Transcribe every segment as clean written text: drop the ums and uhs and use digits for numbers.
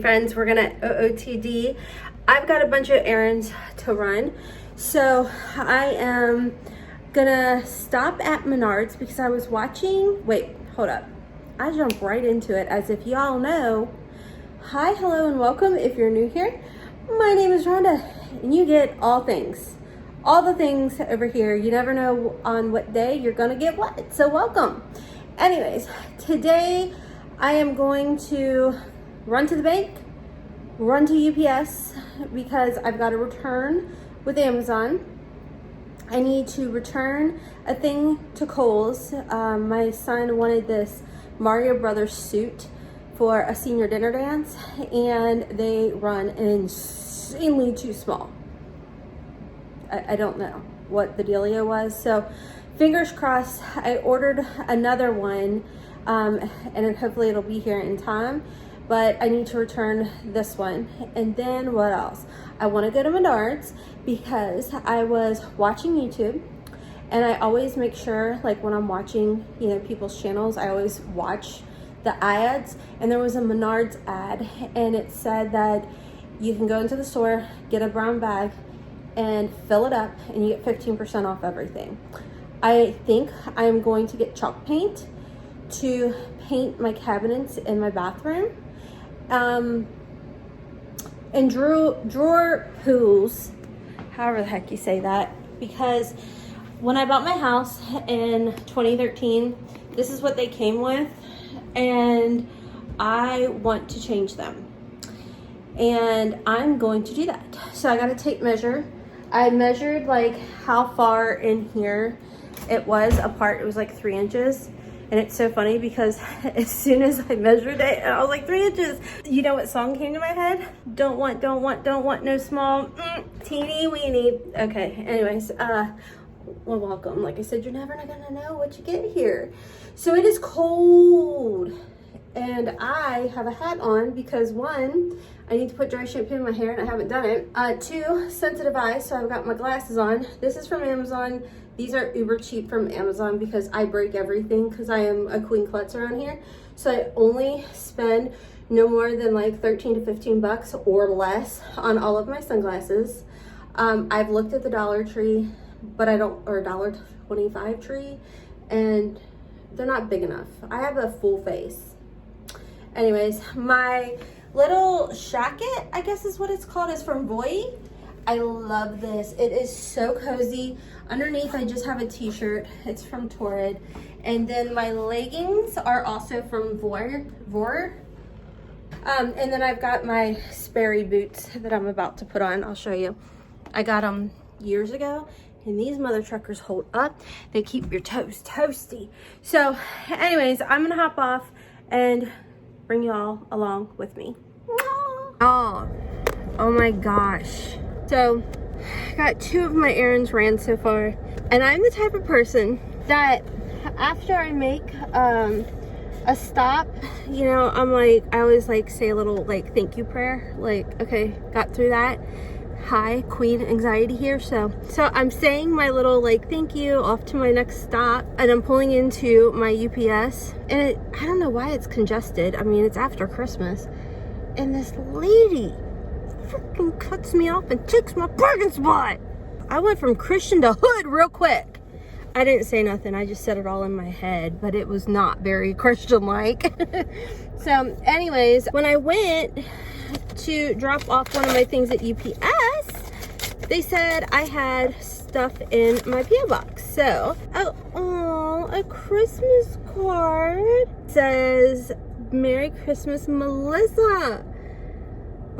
Friends, we're gonna OOTD. I've got a bunch of errands to run, so I am gonna stop at Menards because I was watching. Wait, hold up. I jumped right into it as if y'all know. Hi, hello, and welcome if you're new here. My name is Rhonda, and you get all the things over here. You never know on what day you're gonna get what, so welcome. Anyways, today I am going to run to the bank, run to UPS because I've got a return with Amazon. I need to return a thing to Kohl's. My son wanted this Mario Brothers suit for a senior dinner dance, and they run insanely too small. I don't know what the dealio was, so fingers crossed. I ordered another one, and hopefully it'll be here in time. But I need to return this one. And then what else? I want to go to Menards because I was watching YouTube, and I always make sure, like when I'm watching, you know, people's channels, I always watch the ads. And there was a Menards ad, and it said that you can go into the store, get a brown bag, and fill it up, and you get 15% off everything. I think I'm going to get chalk paint to paint my cabinets in my bathroom. And drawer pools, however the heck you say that, because when I bought my house in 2013, this is what they came with, and I want to change them, and I'm going to do that. So I got to take measure. I measured like how far in here it was apart. It was like 3 inches. And it's so funny because as soon as I measured it, I was like 3 inches. You know what song came to my head? Don't want no small, teeny weeny. Okay, anyways, well, welcome. Like I said, you're never gonna know what you get here. So it is cold, and I have a hat on because 1, I need to put dry shampoo in my hair and I haven't done it. 2, sensitive eyes, so I've got my glasses on. This is from Amazon. These are uber cheap from Amazon because I break everything because I am a queen klutz around here. So I only spend no more than like 13 to 15 bucks or less on all of my sunglasses. I've looked at the Dollar Tree, but I don't, or $1.25 tree, and they're not big enough. I have a full face. Anyways, my little shacket, I guess is what it's called, is from Vuori. I love this. It is so cozy. Underneath, I just have a t-shirt. It's from Torrid. And then my leggings are also from Vuori. And then I've got my Sperry boots that I'm about to put on. I'll show you. I got them years ago, and these mother truckers hold up. They keep your toes toasty. So anyways, I'm gonna hop off and bring you all along with me. Oh my gosh. So I got 2 of my errands ran so far, and I'm the type of person that after I make a stop, you know, I'm like, I always like say a little like thank you prayer, like, okay, got through that. Hi, queen anxiety here. So I'm saying my little like thank you off to my next stop, and I'm pulling into my UPS, and I don't know why it's congested. I mean, it's after Christmas, and this lady freaking cuts me off and takes my parking spot. I went from Christian to hood real quick. I didn't say nothing. I just said it all in my head, but it was not very Christian-like. So anyways, when I went to drop off one of my things at UPS, they said I had stuff in my PO box. So, oh, a Christmas card. It says, Merry Christmas, Melissa.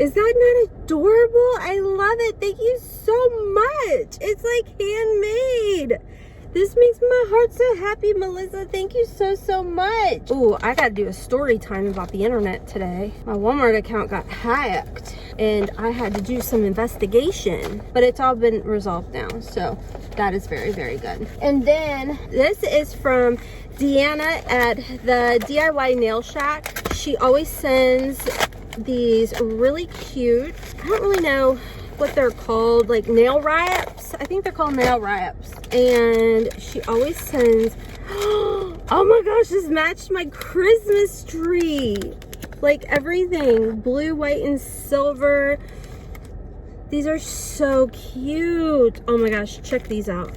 Is that not adorable? I love it. Thank you so much. It's like handmade. This makes my heart so happy, Melissa. Thank you so much. Oh, I gotta do a story time about the internet today. My Walmart account got hacked, and I had to do some investigation, but it's all been resolved now, so that is very, very good. And then this is from Deanna at the DIY Nail Shack. She always sends these really cute, I don't really know what they're called, like nail wraps. I think they're called nail wraps. And she always sends, oh my gosh, this matched my Christmas tree. Like everything, blue, white, and silver. These are so cute. Oh my gosh, check these out.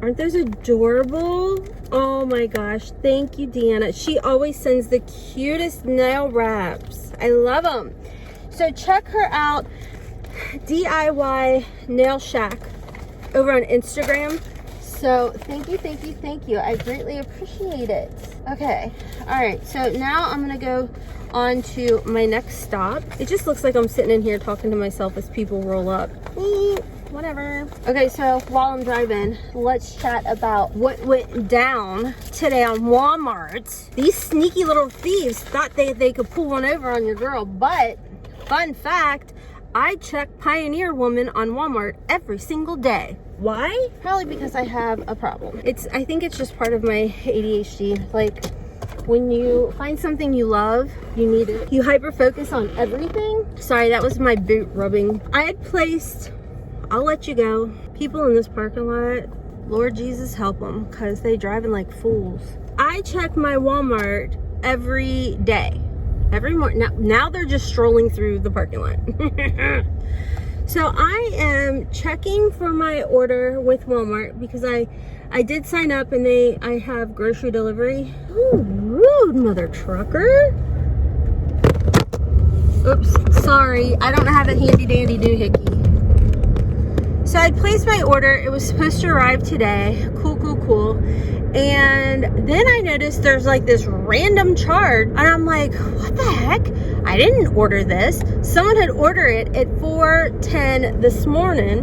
Aren't those adorable? Oh my gosh, thank you, Deanna. She always sends the cutest nail wraps. I love them. So check her out, DIY Nail Shack, over on Instagram. So thank you, thank you, thank you. I greatly appreciate it. Okay, all right, so now I'm gonna go on to my next stop. It just looks like I'm sitting in here talking to myself as people roll up. Whatever. Okay, so while I'm driving, let's chat about what went down today on Walmart. These sneaky little thieves thought they could pull one over on your girl, but fun fact, I check Pioneer Woman on Walmart every single day. Why? Probably because I have a problem. I think it's just part of my ADHD. Like, when you find something you love, you need it. You hyper focus on everything. Sorry, that was my boot rubbing. I had placed, I'll let you go, people in this parking lot, Lord Jesus help them, because they driving like fools. I check my Walmart every day. Every morning. Now they're just strolling through the parking lot. So I am checking for my order with Walmart because I did sign up and I have grocery delivery. Ooh, rude mother trucker. Oops, sorry. I don't have a handy dandy doohickey. So I placed my order. It was supposed to arrive today. Cool, cool, cool. And then I noticed there's like this random charge. And I'm like, what the heck? I didn't order this. Someone had ordered it at 4:10 this morning.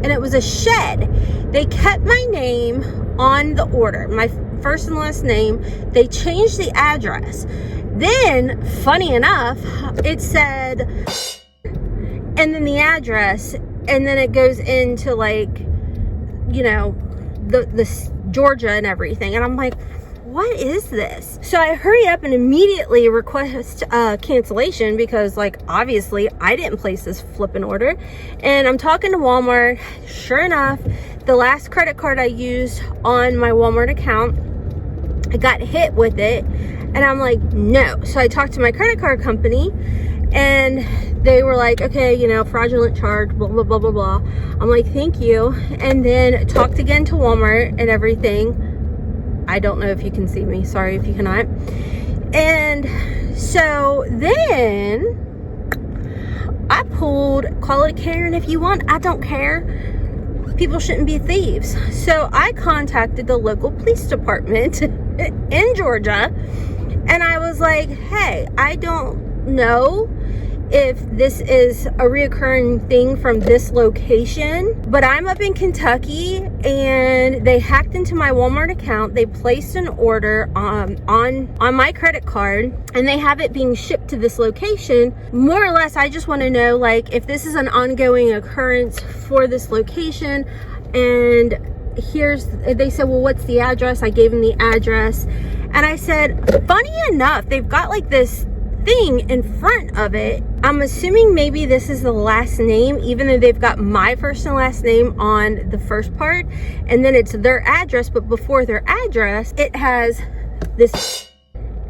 And it was a shed. They kept my name on the order. My first and last name. They changed the address. Then, funny enough, it said, and then the address, and then it goes into like, you know, the Georgia and everything. And I'm like, what is this? So I hurry up and immediately request cancellation because, like, obviously I didn't place this flipping order. And I'm talking to Walmart. Sure enough, the last credit card I used on my Walmart account, I got hit with it. And I'm like, no. So I talked to my credit card company and they were like, okay, you know, fraudulent charge, blah, blah, blah, blah, blah. I'm like, thank you. And then talked again to Walmart and everything. I don't know if you can see me. Sorry if you cannot. And so then I pulled, call it a Karen if you want. I don't care. People shouldn't be thieves. So I contacted the local police department in Georgia. And I was like, hey, I don't know if this is a reoccurring thing from this location, but I'm up in Kentucky and they hacked into my Walmart account. They placed an order on my credit card and they have it being shipped to this location. More or less, I just want to know, like, if this is an ongoing occurrence for this location. And they said, well, what's the address? I gave them the address. And I said, funny enough, they've got like this thing in front of it. I'm assuming maybe this is the last name, even though they've got my first and last name on the first part. And then it's their address, but before their address, it has this.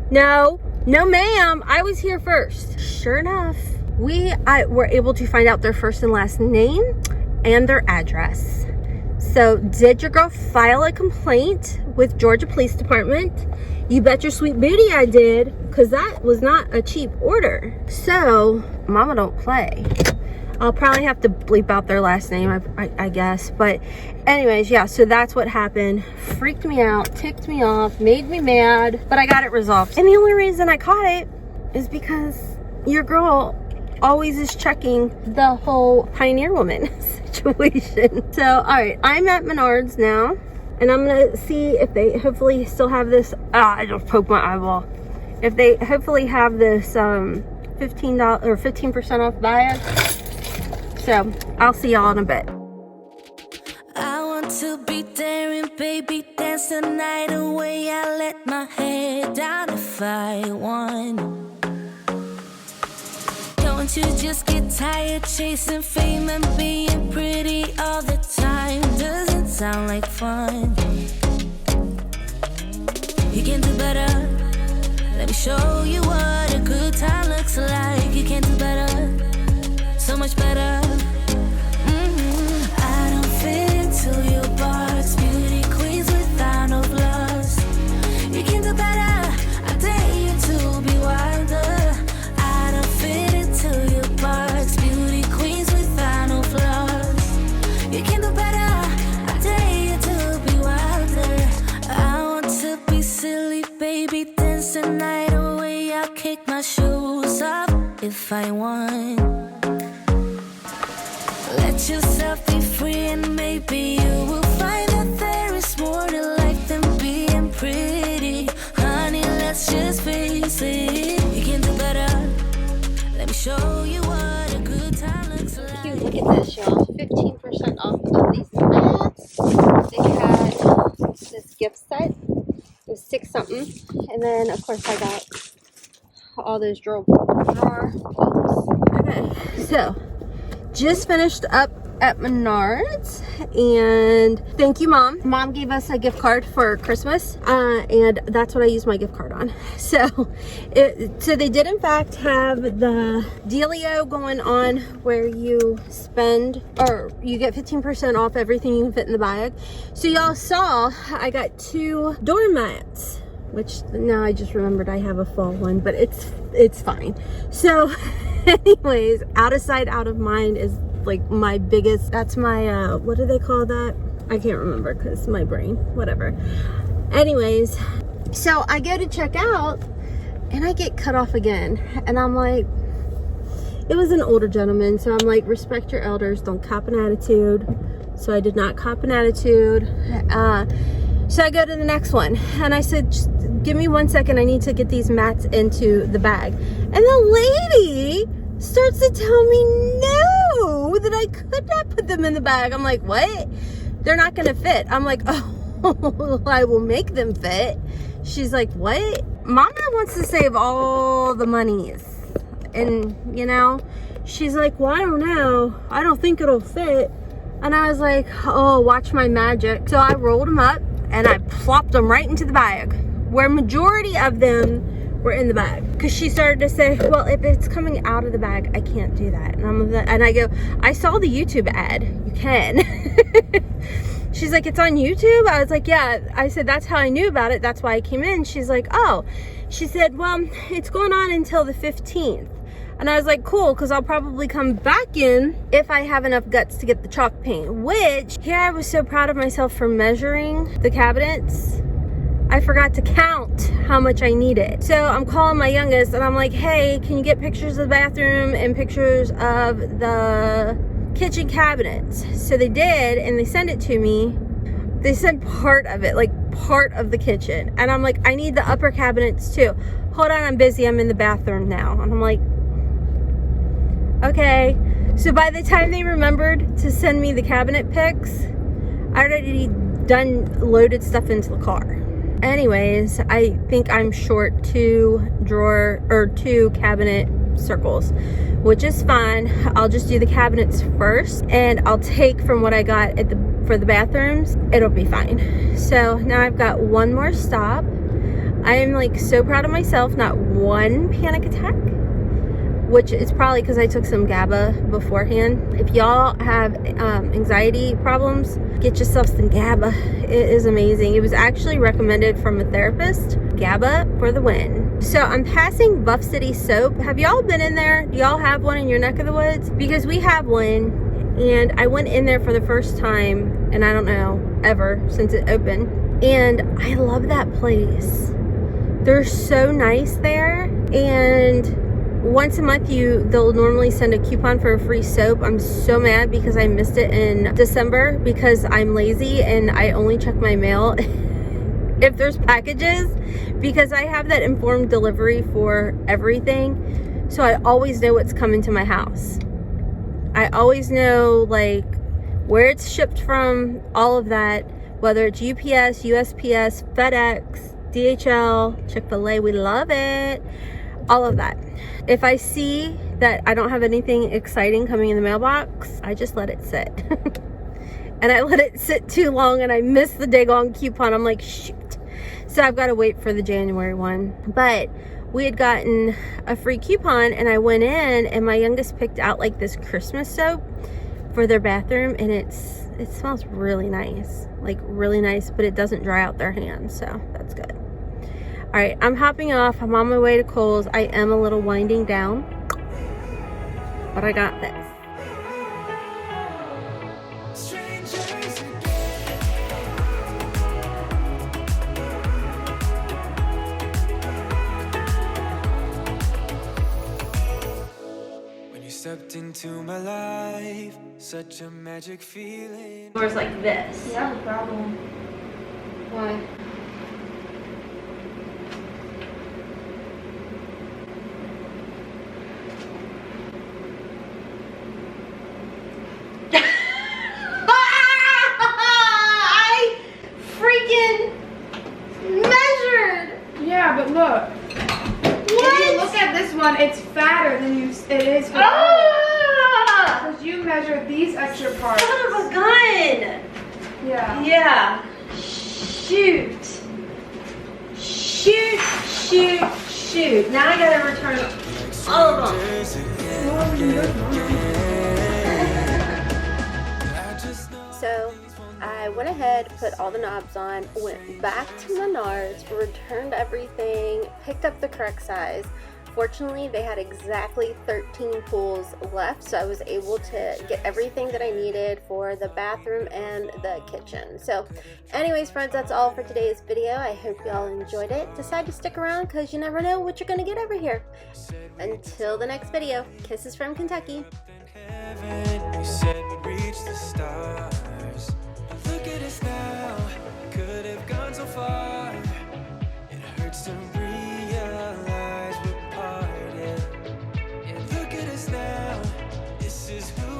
No, ma'am, I was here first. Sure enough, we were able to find out their first and last name and their address. So did your girl file a complaint with Georgia Police Department? You bet your sweet booty I did, because that was not a cheap order. So, mama don't play. I'll probably have to bleep out their last name, I guess. But anyways, yeah, so that's what happened. Freaked me out, ticked me off, made me mad, but I got it resolved. And the only reason I caught it is because your girl always is checking the whole Pioneer Woman situation. So, all right, I'm at Menards now. And I'm gonna see if they hopefully still have this. I just poked my eyeball. If they hopefully have this $15 or 15% off bag. So I'll see y'all in a bit. I want to be daring, baby, dance the night away. I let my head down if I want. Don't you just get tired chasing fame and being pretty all the time? Doesn't sound like fun. You can do better. Let me show you what a good time looks like. You can do better, so much better. I don't fit into your box. Beauty queens without no flaws. You can do better. I dare you to be wilder. I don't fit into your box. Beauty queens without no flaws. You can do better. I dare you to be wilder. I want to be silly, baby, dance the night away. I'll kick my shoes off if I want. Let yourself be free and maybe you will find that there is more to life than being pretty. Honey, let's just face it. You can do better. Let me show you what a good time looks like. Dude, look at this, y'all. 15% off of these mats. They had this gift set. It was $6 something. And then, of course, I got all those drawer pulls. Okay, so just finished up at Menards, and thank you, Mom gave us a gift card for Christmas, and that's what I used my gift card on. So they did in fact have the dealio going on where you spend, or you get 15% off everything you can fit in the bag. So y'all saw I got 2 doormats, which now I just remembered I have a fall one, but it's fine. So anyways, out of sight, out of mind is like my biggest, that's my, what do they call that? I can't remember because my brain, whatever. Anyways, so I go to check out and I get cut off again. And I'm like, it was an older gentleman. So I'm like, respect your elders, don't cop an attitude. So I did not cop an attitude. So I go to the next one and I said, just give me 1 second. I need to get these mats into the bag. And the lady starts to tell me no, that I could not put them in the bag. I'm like, what? They're not gonna fit. I'm like, oh, I will make them fit. She's like, what? Mama wants to save all the monies. And, you know, she's like, well, I don't know. I don't think it'll fit. And I was like, oh, watch my magic. So I rolled them up and I plopped them right into the bag, where majority of them were in the bag. Because she started to say, well, if it's coming out of the bag, I can't do that. And I go, I saw the YouTube ad. You can. She's like, it's on YouTube? I was like, yeah. I said, that's how I knew about it. That's why I came in. She's like, oh. She said, well, it's going on until the 15th. And I was like, cool, because I'll probably come back in if I have enough guts to get the chalk paint. Which, here I was so proud of myself for measuring the cabinets. I forgot to count how much I needed. So I'm calling my youngest and I'm like, hey, can you get pictures of the bathroom and pictures of the kitchen cabinets? So they did, and they sent it to me. They sent part of it, like part of the kitchen. And I'm like, I need the upper cabinets too. Hold on, I'm busy, I'm in the bathroom now. And I'm like, okay. So by the time they remembered to send me the cabinet pics, I already loaded stuff into the car. Anyways, I think I'm short 2 cabinet circles, which is fine. I'll just do the cabinets first, and I'll take from what I got for the bathrooms. It'll be fine. So now I've got one more stop. I am like so proud of myself. Not one panic attack, which is probably because I took some GABA beforehand. If y'all have anxiety problems, get yourself some GABA. It is amazing. It was actually recommended from a therapist. GABA for the win. So I'm passing Buff City Soap. Have y'all been in there? Do y'all have one in your neck of the woods? Because we have one, and I went in there for the first time, and I don't know, ever since it opened. And I love that place. They're so nice there, and once a month they'll normally send a coupon for a free soap. I'm so mad because I missed it in December because I'm lazy and I only check my mail if there's packages, because I have that informed delivery for everything. So I always know what's coming to my house. I always know like where it's shipped from, all of that, whether it's UPS, USPS, FedEx, DHL, Chick-fil-A, we love it. All of that. If I see that I don't have anything exciting coming in the mailbox, I just let it sit. And I let it sit too long and I missed the daggone coupon. I'm like, shoot. So I've got to wait for the January one. But we had gotten a free coupon, and I went in and my youngest picked out like this Christmas soap for their bathroom, and it smells really nice, like really nice, but it doesn't dry out their hands, so that's good. All right, I'm hopping off. I'm on my way to Kohl's. I am a little winding down, but I got this. Stepped into my life, such a magic feeling. Doors like this. You have a problem. Why? I freaking measured. Yeah, but look. What? If you look at this one, it's fatter than it is. Because you measured these extra parts. Son of a gun! Yeah. Yeah. Shoot. Shoot, shoot, shoot. Now I gotta return all of them. So I went ahead, put all the knobs on, went back to Menards, returned everything, picked up the correct size. Fortunately, they had exactly 13 pulls left, so I was able to get everything that I needed for the bathroom and the kitchen. So anyways, friends, that's all for today's video. I hope y'all enjoyed it. Decide to stick around because you never know what you're going to get over here. Until the next video, kisses from Kentucky. We said we'd reach the stars. Look at us now, could have gone so far. It hurts to realize we're parted. And look at us now, this is who